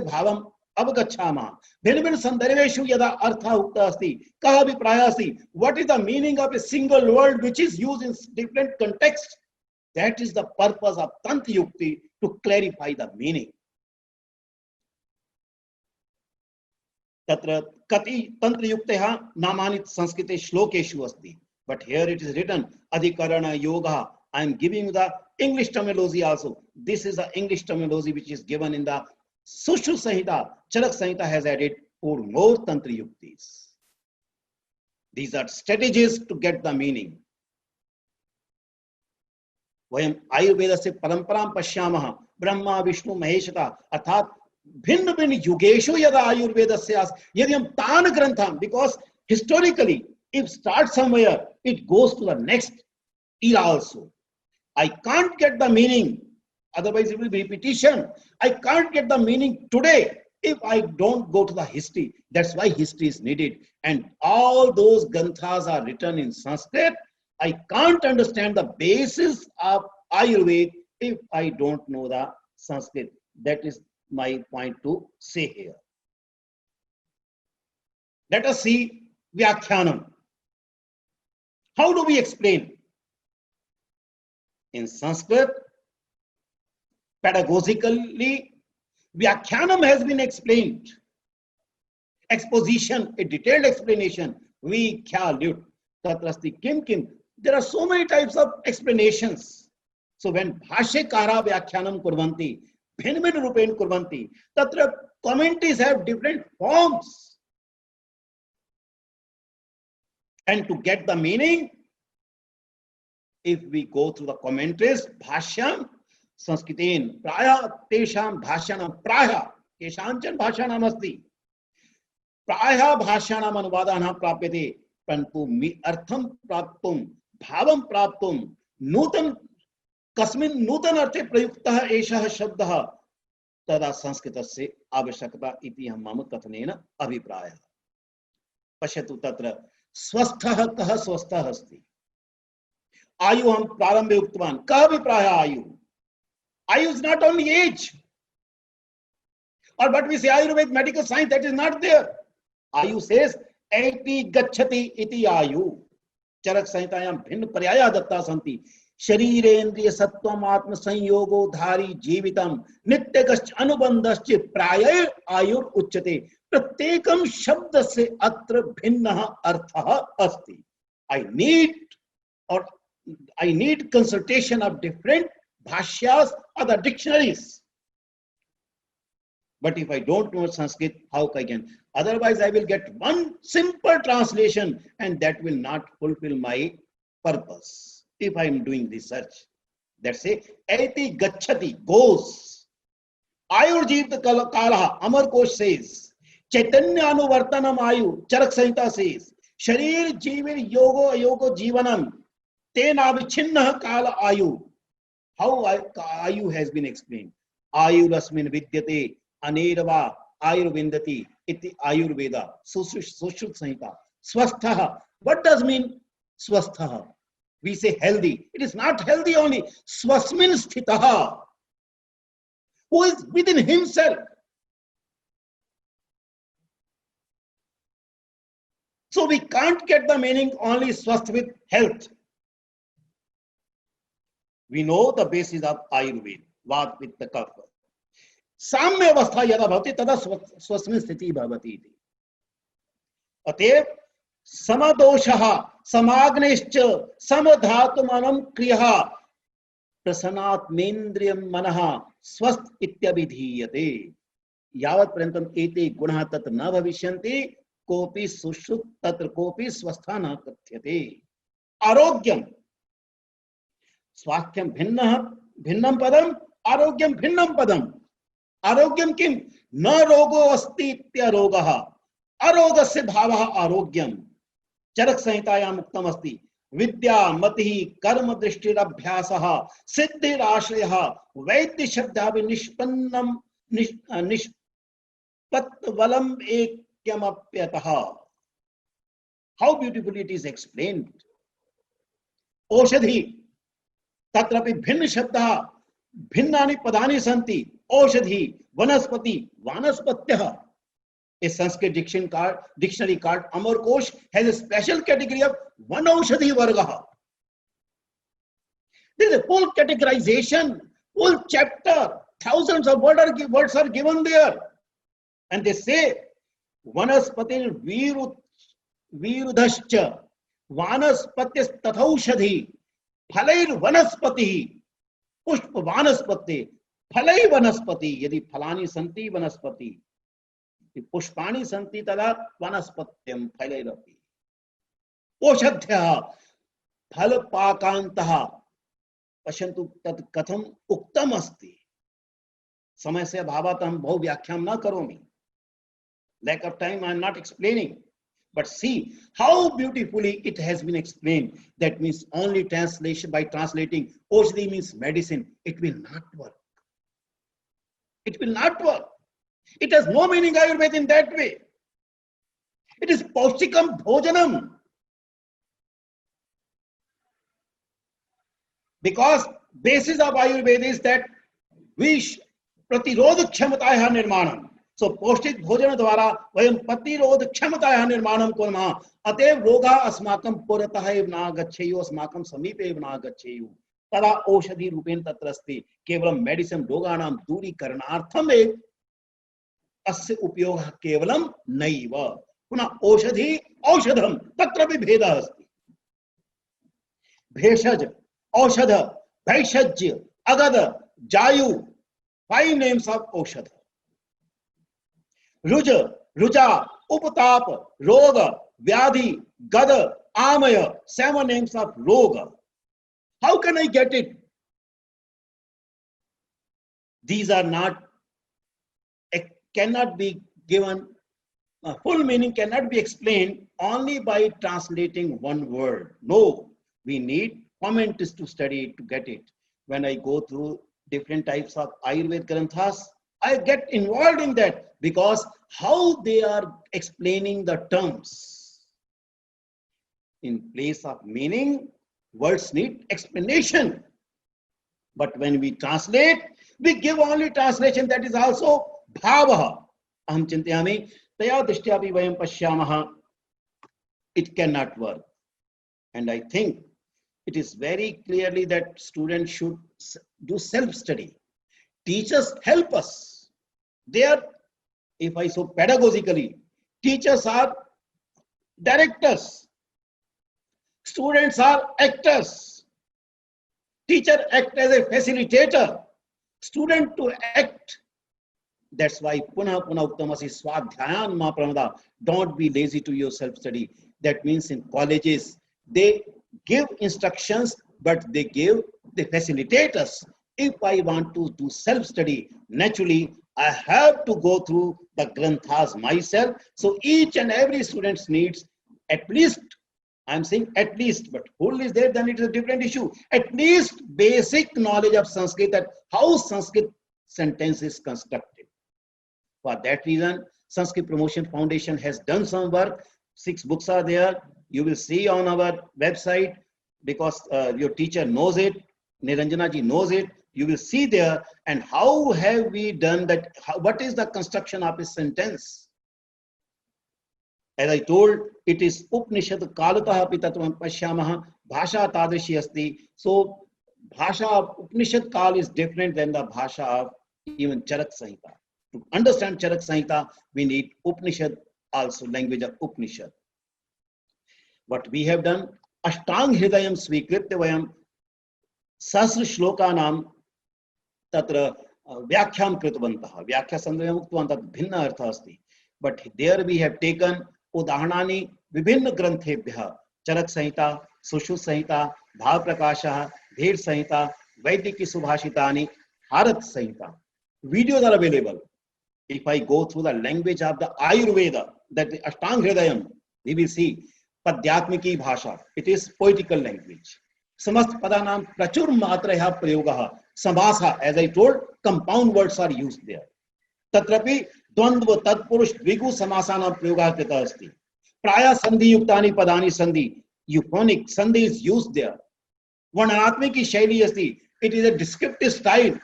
तस्य भावम् अवगच्छामः। भिन्न भिन्न संदर्भेषु यदा अर्थः उक्तः अस्ति, कः अभिप्रायः अस्ति, what is the meaning of a single word which is used in different context, that is the purpose of tantra yukti, to clarify the meaning. तत्र कति तंत्र युक्तः नामानि संस्कृते श्लोकेषु अस्ति, but here it is written adhikarana yoga. I am giving you the English terminology also. This is the English terminology which is given in the Sushruta Samhita. Charak Samhita has added 4 more tantra yuktis. These are strategies to get the meaning. वयम आयुर्वेद से परंपरां पश्यामः, ब्रह्मा विष्णु महेशता, अर्थात भिन्न भिन्न युगेषु यदा आयुर्वेद से यदि हम तान ग्रंथां, because historically if start somewhere it goes to the next era also. I can't get the meaning, otherwise it will be repetition. I can't get the meaning today if I don't go to the history. That's why history is needed, and all those granthas are written in Sanskrit. I can't understand the basis of Ayurveda if I don't know the Sanskrit. That is my point to say here. Let us see Vyakhyanam. How do we explain? In Sanskrit, pedagogically, Vyakhyanam has been explained. Exposition, a detailed explanation. Vikhyalют, tatrasti kim kim. There are so many types of explanations. So when Bhashyakara Vyakhyanam kurvanti, bhin bhin rupen kurvanti, tatra commentaries have different forms. And to get the meaning, if we go through the commentaries, Bhashyam, Sanskritin, Praya, Tesham, Bhashyanam, Praya, Keshanchan Bhashyanam asti. Praya Bhashyanam Anuvadana Prapyate, Pantu mi artham praptum, bhavam praptum, nutan, kasmin nutan arte prayuktah eshah shabdah, tada sanskritasya avashakata iti mama kathanena abhipraya. Pashyatu tatra स्वस्थः कः स्वस्थः अस्ति. आयु हम प्रारंभे उक्तवान, कः अभिप्राय आयु. Ayu is not only age, or what we say Ayurvedic medical science, that is not there. Ayu says eti gacchati iti ayu. Charak Samhitayam भिन्न पर्याया दत्ता सन्ति. शरीरेन्द्रिय सत्वम आत्म संयोगो धारी जीवितम नित्यगश्च अनुबंधश्च प्राय आयुर उच्यते. प्रत्येकम शब्द से अत्र भिन्नः अर्थः अस्ति. I need consultation of different bhashyas or the dictionaries. But if I don't know Sanskrit, how I can? Otherwise, I will get one simple translation, and that will not fulfill my purpose. If I am doing research, let's say, eti gacchati, goes. Ayurjivta kalaha, Amar Kosh says. Chaitanya anuvartanam ayu, Charak Samhita says. Sharir jivir yogo ayogo jivanam, tena vichinna kala ayu. How ayu has been explained. Ayurasmin vidyate, anerva, ayurvindati, iti ayurveda, Sushruta Samhita. Swasthaha, what does mean swasthaha? We say healthy. It is not healthy only. Swasmin sthitaha, who is within himself. So we can't get the meaning only swasth with health. We know the basis of Ayurveda, Vat Pitta Kapha. Samya avastha yada bhavati tada swasmin sthiti bhavati. Atev samadoshaha samagnescha samadhatumanam kriyaha prasanatmendriyam manaha swasth ityabhidhiyate. Yavat prantam ete gunaha tat na bhavishyanti कोपि सुश्रुत तत्र कोपि स्वस्था न कथ्यते. आरोग्यम स्वास्थ्यम भिन्नम पदम, आरोग्यम भिन्नम पदम. आरोग्यम किम? न रोगो अस्ति इत्यारोगः, अरोगस्य भावः आरोग्यम. चरक संहितायां उक्तम अस्ति विद्या मतिः कर्म दृष्टिरभ्यासः सिद्धिराश्रयः वैद्य शब्दाभि निष्पन्नम निष्पत्वलम एक. How beautifully it is explained. Oshadhi, tatrapi bhinna shabda, bhinnani padani santi. Aushadhi, Vanaspati, Vanaspatya. A Sanskrit dictionary called Amarkosh has a special category of Vanaushadhi Varga. There is a full categorization, full chapter, thousands of words are given there. And they say, Vanaspatir Virudhascha, Vanaspatis Tathaushadhi, Phalair Vanaspati, Pushp Vanaspati, Phalai Vanaspati, Yadi Phalani Santi Vanaspati. पुष्पाणि सन्ति तदा वनस्पत्यं फलैरपि औषध्यः फलपाकान्तः पश्यन्तु तत् कथम उक्तम अस्ति समय से अभावात् अहं बहु व्याख्यां न करोमि lack of time I am not explaining but see how beautifully it has been explained that means only translation by translating Aushadhi means medicine it will not work It has no meaning Ayurveda in that way. It is Paushtikam Bhojanam. Because basis of Ayurveda is that Pratirodha Kshamataya Nirmanam. So Paushtik Bhojana Dwara Vayam Pratirodha Kshamataya Nirmanam Kurma Atev Roga Asmakam Purataha Evna Gacheyu Asmakam Samipe Evna Gacheyu. Tada Aushadhi Rupen Tatrasti Kevalam medicine Roganam Duri Karanartham Ev अस्य उपयोग केवलम नैव पुनः औषधि औषधम तत्र भी भेदः अस्ति भेषज औषध भैषज्य अगध जायु 5 names of औषध रुज रुजा उपताप रोग व्याधि गद आमय 7 names of रोग how can I get it these are not cannot be given full meaning cannot be explained only by translating one word no we need commentaries to study it to get it when I go through different types of Ayurveda granthas I get involved in that because how they are explaining the terms in place of meaning words need explanation but when we translate we give only translation that is also भावः अहं चिन्तयामि तया दृष्ट्यापि वयं पश्यामः it cannot work and I think it is very clearly that students should do self study teachers help us they are if I so pedagogically teachers are directors students are actors teacher act as a facilitator student to act That's why Puna Uttamasi Swadhyayan Ma Pramada. Don't be lazy to your self-study. That means in colleges, they give instructions, but they facilitate us. If I want to do self-study, naturally, I have to go through the granthas myself. So each and every student needs at least, I'm saying at least, but full is there, then it is a different issue. At least basic knowledge of Sanskrit, that how Sanskrit sentence is constructed. For that reason, Sanskrit Promotion Foundation has done some work. 6 books are there. You will see on our website because your teacher knows it. Niranjana ji knows it. You will see there. And how have we done that? What is the construction of a sentence? As I told, it is Upanishad Kalatah api tatvam pashyamah bhasha tadrishi asti. So, bhasha of Upanishad Kal is different than the bhasha of even Charak Samhita. To understand Charak Samhita, we need Upanishad, also language of Upanishad. What we have done, Ashtang Hridayam Svikritya Vayam Sahasra Shlokanam Tatra Vyakhyam Kritavantah. Vyakhya Sandhayam Uktavantah Bhinna Artha Asti. But there we have taken Udahanani Vibhinna Granthebhya Charak Samhita, Sushruta Samhita, Bhav Prakashah, Bhed Samhita, Vaidiki Subhashitani, Harat Samhita. Videos are available. If I go through the language of the Ayurveda, that Ashtang Hridayam, we will see Padyatmiki Bhasha. It is poetical language. Samast Padanam Prachur Matraya Prayogaha. Samasa, as I told, compound words are used there. Tatrapi Dvandva Tatpurush Dvigu Samasanam Prayogaha Krita Asti. Praya Sandhi Yuktani Padani Sandhi. Euphonic Sandhi is used there. Varnanatmiki Shaili Asti. It is a descriptive style.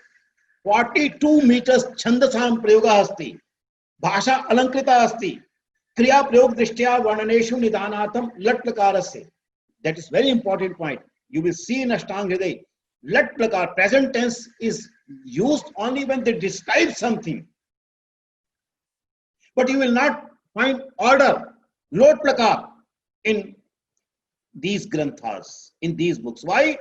42 meters छन्दसां प्रयोगः अस्ति, भाषा अलंकृता अस्ति, क्रिया प्रयोग दृष्ट्या वर्णनेषु निदानार्थं लट् लकारस्य. That is very important point. You will see in Ashtanga Hriday, lat lakar, present tense is used only when they describe something. But you will not find order, lot lakar, in these granthas, in these books. Why?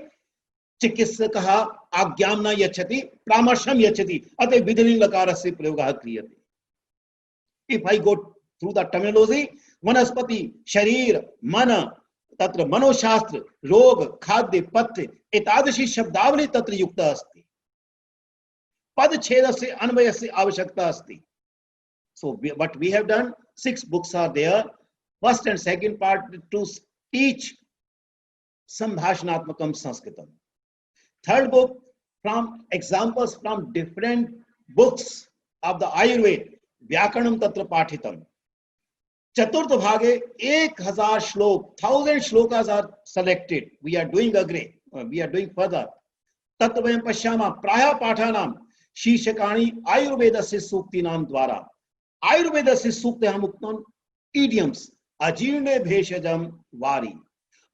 Chikitsakah agyamna yachati, pramarsham yachati, ate vidhiling lakarasya prayogah kriyate. If I go through the terminology, vanaspati, sharir, mana, तत्र मनोशास्त्र, रोग, खाद्य, पथ्य एतादृशी शब्दावली तत्र युक्त अस्ति. पद छेद से अन्वय से आवश्यकता अस्ति. So what we have done, 6 books are there. First and second part to teach Sambhashanatmakam Sanskritam. Third book from examples from different books of the Ayurveda, Vyakaranam tatra pathitam. चतुर्थ भागे 1000 श्लोक, 1000 shlokas are selected. We are doing further. तत्र वयं पश्यामः प्रायः पाठानां शीर्षकाणि आयुर्वेदस्य सूक्तीनां द्वारा. आयुर्वेदस्य सूक्तः उक्तम् idioms अजीर्णे भेषजं वारी,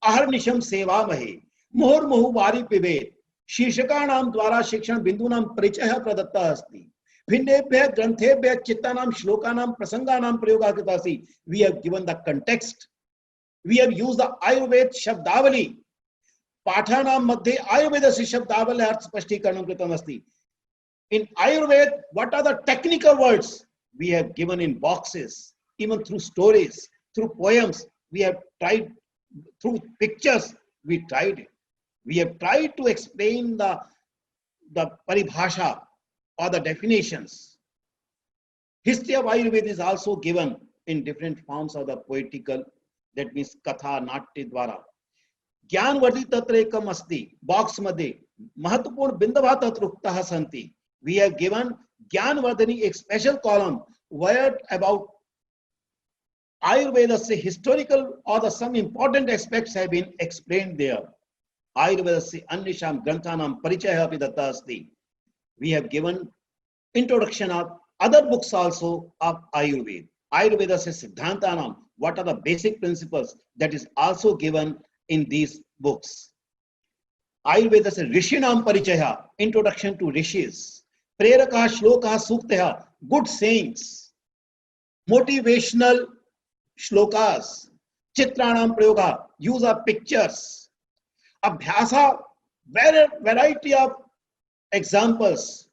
अहर्निशं सेवामहे, मुहुर्मुहुः वारी पिबेत्. शीर्षकाणां द्वारा शिक्षण बिंदूनां परिचयः प्रदत्तः अस्ति. भिन्नेभ्यः ग्रंथेभ्यः चित्तानां श्लोकानां प्रसंगानां प्रयोगः कृतः अस्ति. We have given the context. We have used the Ayurveda शब्दावली. पाठानां मध्ये आयुर्वेदस्य शब्दावली अर्थ स्पष्टीकरणं कृतम् अस्ति. In Ayurveda, what are the technical words? We have given in boxes, even through stories, through poems. We have tried, through pictures, we tried it. We have tried to explain the paribhasha or the definitions. History of Ayurveda is also given in different forms of the poetical, that means katha, natya dwara. Gyanvardhi tatra ekam asti, box madhe, mahatpurna bindava tatra uktah santi. We have given Gyanvardhani a special column where about Ayurveda's historical or the some important aspects have been explained there. Ayurveda's annisham granthanam parichaya api datta asti. We have given introduction of other books also of Ayurveda. Ayurveda says Siddhantanam, what are the basic principles, that is also given in these books. Ayurveda says Rishinam Parichaya, introduction to Rishis. Preraka Shloka Suktaya, good sayings. Motivational shlokas. Chitranam Prayoga, use of pictures. Abhyasa, variety of examples.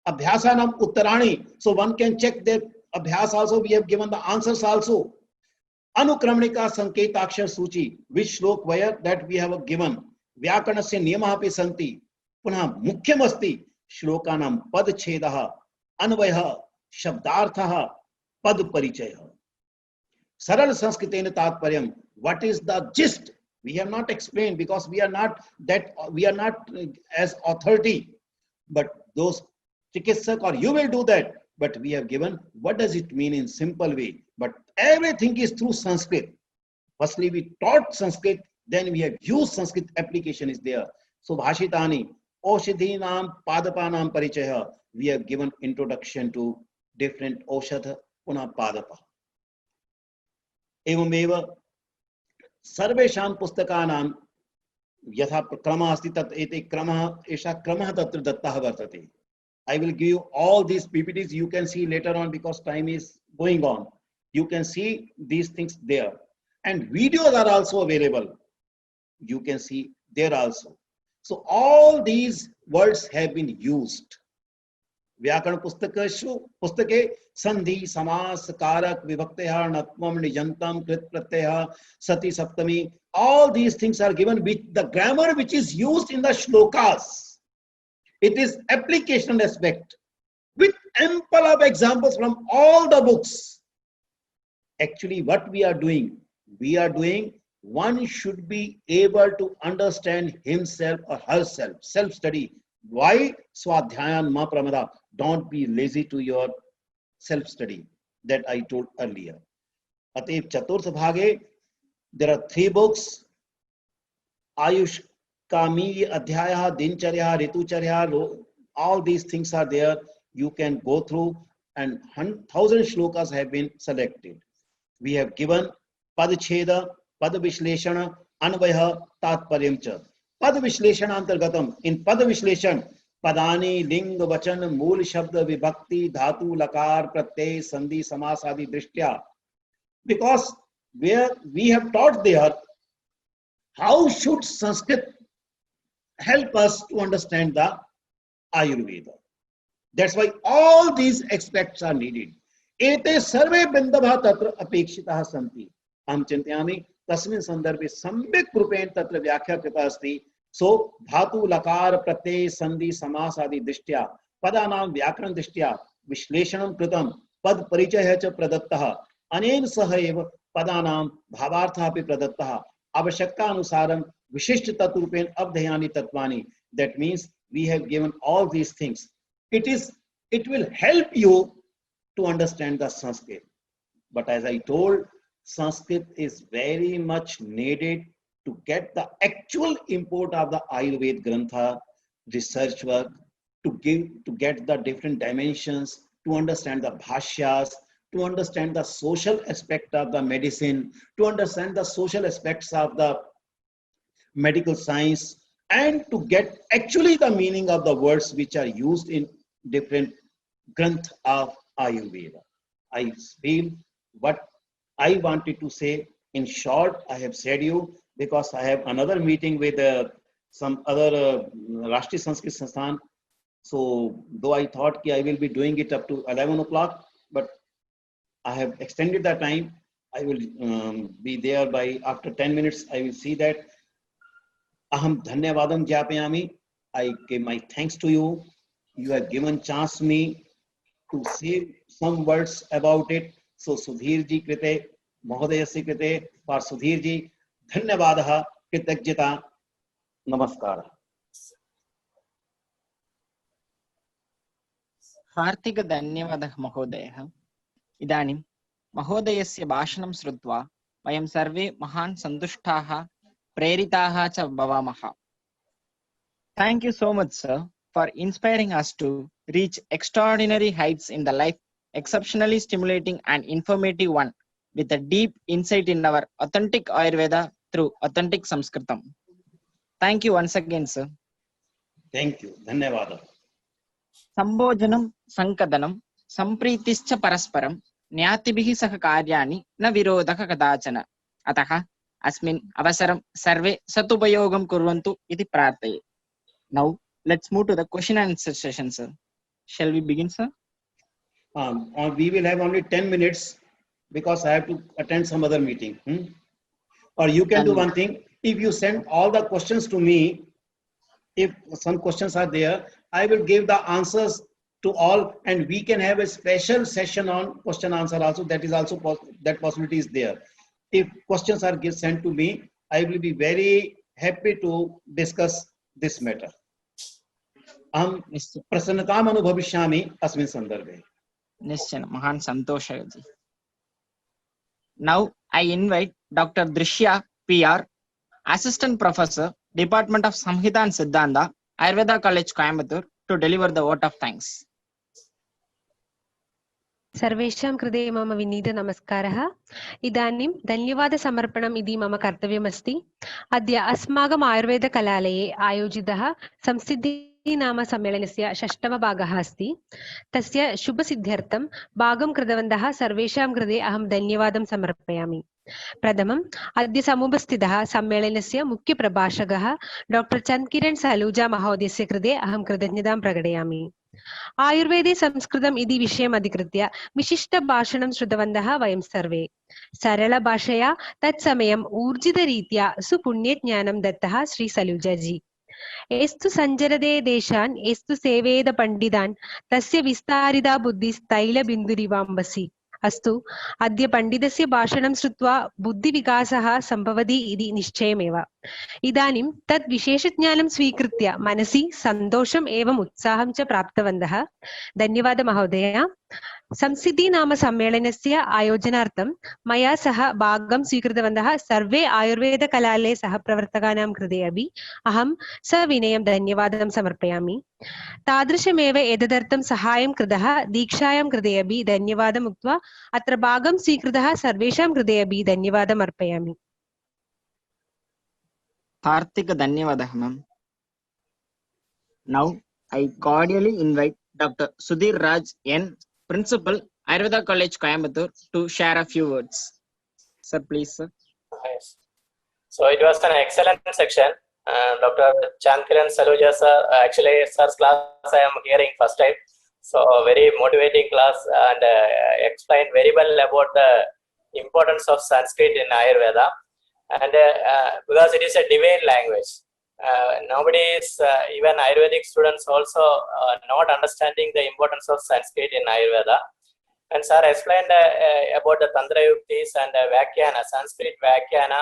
Abhyasanam Uttarani, so one can check their abhyas also. We have given the answers also. Anukramnika Sanketakshar Suchi, which shlok where that we have given. Vyakanasya niyamah api santi. Punah mukhyam asti shlokanam pad chedaha, anvayah, shabdarthaha, pad parichayah. Saral Sanskritena tatparyam. What is the gist? We have not explained because we are not as authority. But those chikitsak or you will do that. But we have given what does it mean in simple way. But everything is through Sanskrit. Firstly, we taught Sanskrit, then we have used Sanskrit, application is there. So Bhashitani, Oshadhinam Padapanam Parichaya, we have given introduction to different Oshadha Puna Padapa. Evameva Sarvesham Pustakanam यथा क्रमः अस्ति तत् एते क्रमः एषा क्रमः तत्र दत्तः वर्तते. I will give you all these PPTs. You can see later on because time is going on. You can see these things there, and videos are also available. You can see there also. So all these words have been used. व्याकरण पुस्तके संधि समास कारक विभक्तयः णत्वम् निजन्तम् कृत प्रत्ययः सति सप्तमी, all these things are given with the grammar which is used in the shlokas. It is application aspect with ample of examples from all the books. Actually what we are doing one should be able to understand himself or herself, self study. Why? Swadhyayan ma pramada. Don't be lazy to your self study that I told earlier. Atev Chaturth Bhage, there are 3 books. Ayush Kami Adhyaya, Dincharya, Ritucharya, all these things are there. You can go through, and 1,000 shlokas have been selected. We have given Padcheda, Pad Vishleshana, Anvaya, Tatparyam cha. Pad Vishleshana antargatam. In Pad Vishleshan, Padani, Ling, Vachan, Mool Shabda, Vibhakti, Dhatu, Lakar, Pratyay, Sandhi, Samas, Adi, Drishtya. Because where we have taught there, how should Sanskrit help us to understand the Ayurveda. That's why all these aspects are needed. Ete sarve bindabha tatra apekshitah santi. Aham chintayami tasmin sandarbhe sambyak rupen tatra vyakhya krita asti. So dhatu lakar pratyay sandhi samas adi drishtya padanam vyakaran drishtya vishleshanam kritam pad parichaya cha pradattah anen sahaeva padanam bhavartha api pradattah avashakta anusaram vishishta tatrupen abdhyani tatvani. That means we have given all these things. It will help you to understand the Sanskrit. But as I told, Sanskrit is very much needed to get the actual import of the Ayurveda Grantha, research work, to get the different dimensions, to understand the bhashyas, to understand the social aspect of the medicine, to understand the social aspects of the medical science, and to get actually the meaning of the words which are used in different granth of Ayurveda. I feel what I wanted to say in short, I have said you, because I have another meeting with some other Rashtriya Sanskrit Sansthan. So though I thought I will be doing it up to 11 o'clock, but I have extended the time. I will be there by after 10 minutes. I will see that. Aham dhanyavadam jnapayami. I give my thanks to you. You have given chance me to say some words about it. So Sudhir ji krite, Mahodayasya krite, for Sudhir ji, dhanyavadaha, kritajyata, namaskara. हार्दिक धन्यवादः महोदयः. इदानीं महोदयस्य भाषणं श्रुत्वा वयं सर्वे महान् सन्तुष्टाः प्रेरिताः च भवामः. Thank you so much, sir, for inspiring us to reach extraordinary heights in the life, exceptionally stimulating and informative one, with a deep insight in our authentic Ayurveda through authentic Sanskritam. Thank you once again, sir. Thank you. Dhanyavada. संभोजनं संकदनं संप्रीतिश्च परस्परं न्यातिभिः सह कार्याणि न विरोधः कदाचन. अतः अस्मिन् अवसरं सर्वे सदुपयोगं कुर्वन्तु इति प्रार्थये. Now let's move to the question and answer session, sir. Shall we begin, sir? We will have only 10 minutes because I have to attend some other meeting. Or you can do one thing. If you send all the questions to me, if some questions are there, I will give the answers to all, and we can have a special session on question answer also. That is also that possibility is there. If questions are sent to me, I will be very happy to discuss this matter. Aham prasannatam anubhavishyami asmin sandarbhe. Nischana, mahan santosha ji. Now I invite Dr. Drishya PR, Assistant Professor, Department of Samhita and Siddhanta, Ayurveda College, Coimbatore, to deliver the vote of thanks. सर्वेषां कृते मम विनीत नमस्कारः. इदानीं धन्यवादसमर्पणम् इति मम कर्तव्यमस्ति. अद्य अस्माकम् आयुर्वेदकलालये आयोजितः संसिद्धिनाम सम्मेलनस्य षष्ठमभागः अस्ति. तस्य शुभसिद्ध्यर्थं भागं कृतवन्तः सर्वेषां कृते अहं धन्यवादं समर्पयामि. प्रथमम् अद्य समुपस्थितः सम्मेलनस्य मुख्यप्रभाषकः डॉक्टर चन्द्किरण सलूजा महोदयस्य कृते अहं कृतज्ञतां प्रकटयामि. आयुर्वेदे संस्कृतम् इति विषयम् अधिकृत्य विशिष्टभाषणं श्रुतवन्तः वयं सर्वे. सरलभाषया तत्समयम् ऊर्जितरीत्या सुपुण्यज्ञानं दत्तः श्री सलूजाजी. एस्तु सञ्चरते देशान् एस्तु सेवेद पण्डितान् तस्य विस्तारिता बुद्धिस्तैलबिन्दुरिवाम्बसि. अस्तु, अद्य पण्डितस्य भाषणं श्रुत्वा बुद्धिविकासः सम्भवति इति निश्चयमेव. इदानीं तत् विशेषज्ञानं स्वीकृत्य मनसि सन्तोषम् एवम् उत्साहं च प्राप्तवन्तः. धन्यवादः महोदय. संसिद्धि नाम सम्मेलनस्य आयोजनार्थं मया सह भागं स्वीकृतवन्तः सर्वे आयुर्वेदकलालये सहप्रवर्तकानां कृते अपि अहं सविनयं धन्यवादं समर्पयामि। तादृशमेव एतदर्थं सहायं कृतः दीक्षायां कृते अपि धन्यवादम् उक्त्वा अत्र भागं स्वीकृतः सर्वेषां कृते अपि धन्यवादम् अर्पयामि। हार्दिक धन्यवादः ma'am. Now I cordially invite Dr. Sudhir Raj N, Principal, Ayurveda College, Coimbatore, to share a few words. Sir, please, sir. Yes. So it was an excellent section. Dr. Chankiran Saluja sir, actually sir's class I am hearing first time. So very motivating class and explained very well about the importance of Sanskrit in Ayurveda. And because it is a divine language. Nowadays, even Ayurvedic students also not understanding the importance of Sanskrit in Ayurveda. And sir explained about the Tantra Yuktis and Vyakhana, Sanskrit Vyakhana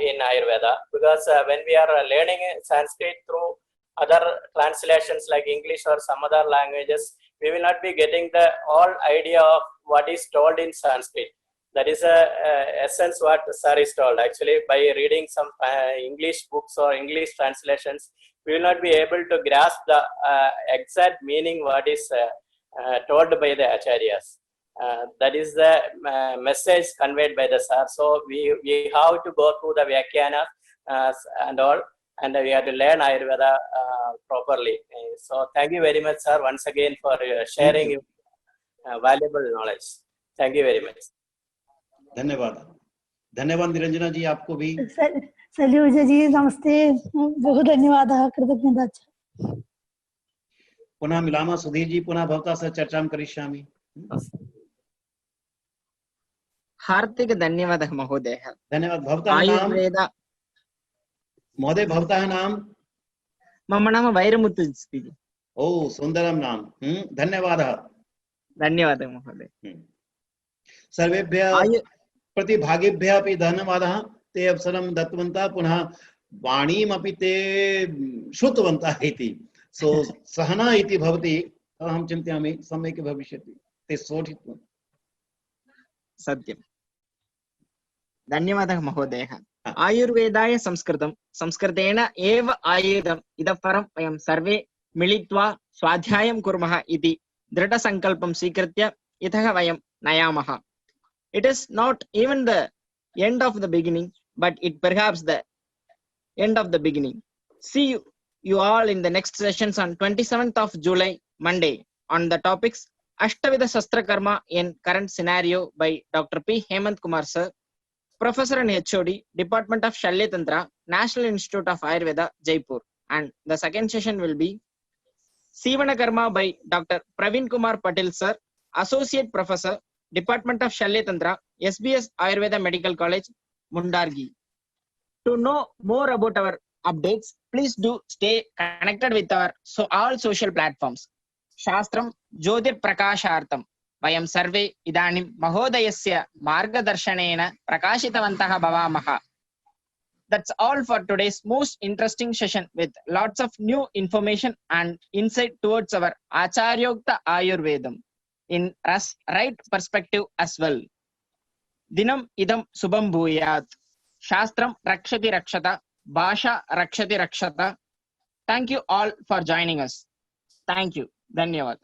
in Ayurveda. Because when we are learning Sanskrit through other translations like English or some other languages, we will not be getting the all idea of what is told in Sanskrit. That is essence what sir is told. Actually, by reading some English books or English translations, we will not be able to grasp the exact meaning what is told by the acharyas. That is the message conveyed by the sir. So we have to go through the Vyakhyanas and all, and we have to learn Ayurveda properly. So thank you very much, sir, once again for sharing valuable knowledge. Thank you very much. धन्यवाद। धन्यवाद निरंजना जी, आपको भी। Salute जी, नमस्ते, बहुत धन्यवाद, कृतज्ञता। पुनः मिलामः सुधीर जी, पुनः भवता सह चर्चां करिष्यामि। हार्दिक धन्यवादः महोदय। धन्यवाद। भवतः नाम महोदय, भवतः नाम? मम नाम वैरमुत्तु अस्ति। ओ, सुन्दरं नाम। धन्यवादः। धन्यवादः महोदय। सर्वेभ्यः प्रतिभागिभ्यः अपि धन्यवादः। ते अवसरं दत्तवन्तः, पुनः वाणीमपि ते श्रुतवन्तः इति। सो सहना इति भवति, अहं चिन्तयामि सम्यक् भविष्यति। ते शोधितवन्तः। सत्यं। धन्यवादः महोदय। आयुर्वेदाय संस्कृतं, संस्कृतेन एव आयुर्वेदम्, इतः परं वयं सर्वे मिलित्वा स्वाध्यायं कुर्मः इति दृढसङ्कल्पं स्वीकृत्य इतः वयं नयामः। It is not even the end of the beginning, but it perhaps the end of the beginning. See you all in the next sessions on 27th of July, Monday, on the topics Ashtavida Shastra Karma in Current Scenario by Dr. P. Hemant Kumar Sir, Professor and HOD, Department of Shalya Tantra, National Institute of Ayurveda, Jaipur. And the second session will be Sivana Karma by Dr. Praveen Kumar Patil Sir, Associate Professor, Department of Shalya Tantra, SBS Ayurveda Medical College, Mundargi. To know more about our updates, please do stay connected with our all social platforms. Shastram Jyotir Prakashartham. Vayam sarve idanim mahodayasya margadarsanena prakashitavantah bhavamaha. That's all for today's most interesting session with lots of new information and insight towards our Acharyokta Ayurvedam in right perspective as well. Dinam idam subam bhuyat. Shastram rakshati rakshata. Bhasha rakshati rakshata. Thank you all for joining us. Thank you. Dhanyavad.